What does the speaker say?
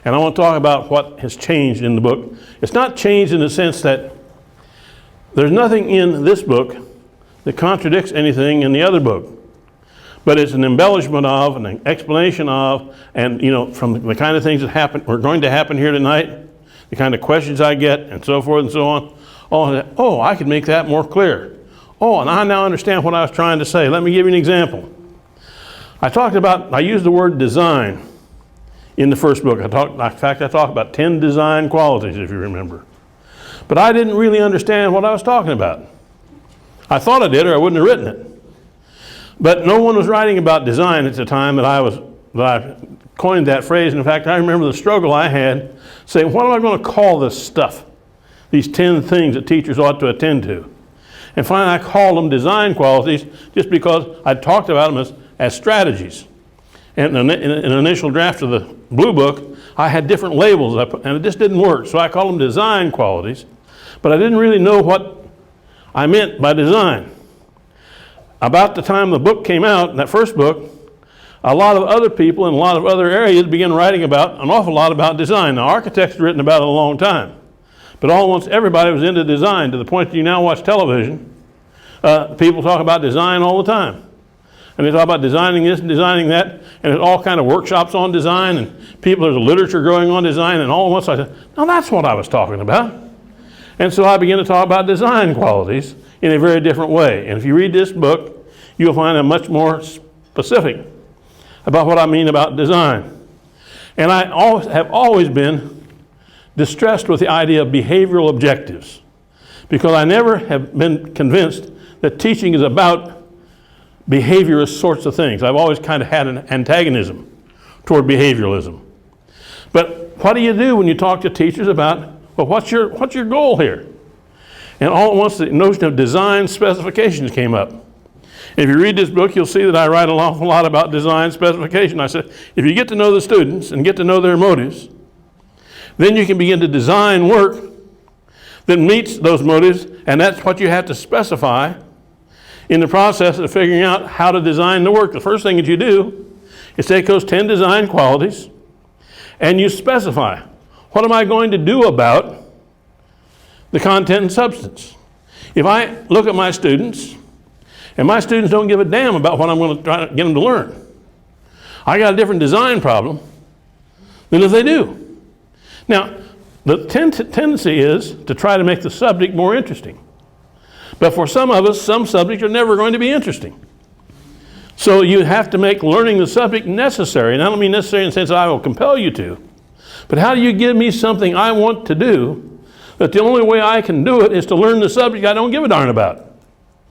And I want to talk about what has changed in the book. It's not changed in the sense that there's nothing in this book that contradicts anything in the other book. But it's an embellishment of, an explanation of, and from the kind of things that happen, are going to happen here tonight, the kind of questions I get, and so forth and so on. Oh, I could make that more clear. Oh, and I now understand what I was trying to say. Let me give you an example. I used the word design in the first book. In fact, I talked about 10 design qualities, if you remember. But I didn't really understand what I was talking about. I thought I did, or I wouldn't have written it. But no one was writing about design at the time that I coined that phrase. And in fact, I remember the struggle I had saying, what am I going to call this stuff? These 10 things that teachers ought to attend to. And finally, I called them design qualities just because I talked about them as strategies. And in an initial draft of the Blue Book, I had different labels, and it just didn't work. So I called them design qualities. But I didn't really know what I meant by design. About the time the book came out, in that first book, a lot of other people in a lot of other areas began writing about an awful lot about design. Now, architects have written about it a long time. But all at once, everybody was into design to the point that you now watch television. People talk about design all the time. And they talk about designing this and designing that. And there's all kind of workshops on design. And there's literature growing on design. And all at once I said, now that's what I was talking about. And so I began to talk about design qualities in a very different way. And if you read this book, you'll find I'm much more specific about what I mean about design. And I have always been distressed with the idea of behavioral objectives, because I never have been convinced that teaching is about behaviorist sorts of things. I've always kind of had an antagonism toward behavioralism. But what do you do when you talk to teachers about, well, what's your goal here? And all at once the notion of design specifications came up. If you read this book, you'll see that I write an awful lot about design specification. I said, if you get to know the students and get to know their motives, then you can begin to design work that meets those motives, and that's what you have to specify in the process of figuring out how to design the work. The first thing that you do is take those 10 design qualities and you specify, what am I going to do about the content and substance? If I look at my students, and my students don't give a damn about what I'm going to try to get them to learn, I got a different design problem than if they do. Now, the tendency is to try to make the subject more interesting. But for some of us, some subjects are never going to be interesting. So you have to make learning the subject necessary. And I don't mean necessary in the sense that I will compel you to. But how do you give me something I want to do that the only way I can do it is to learn the subject I don't give a darn about?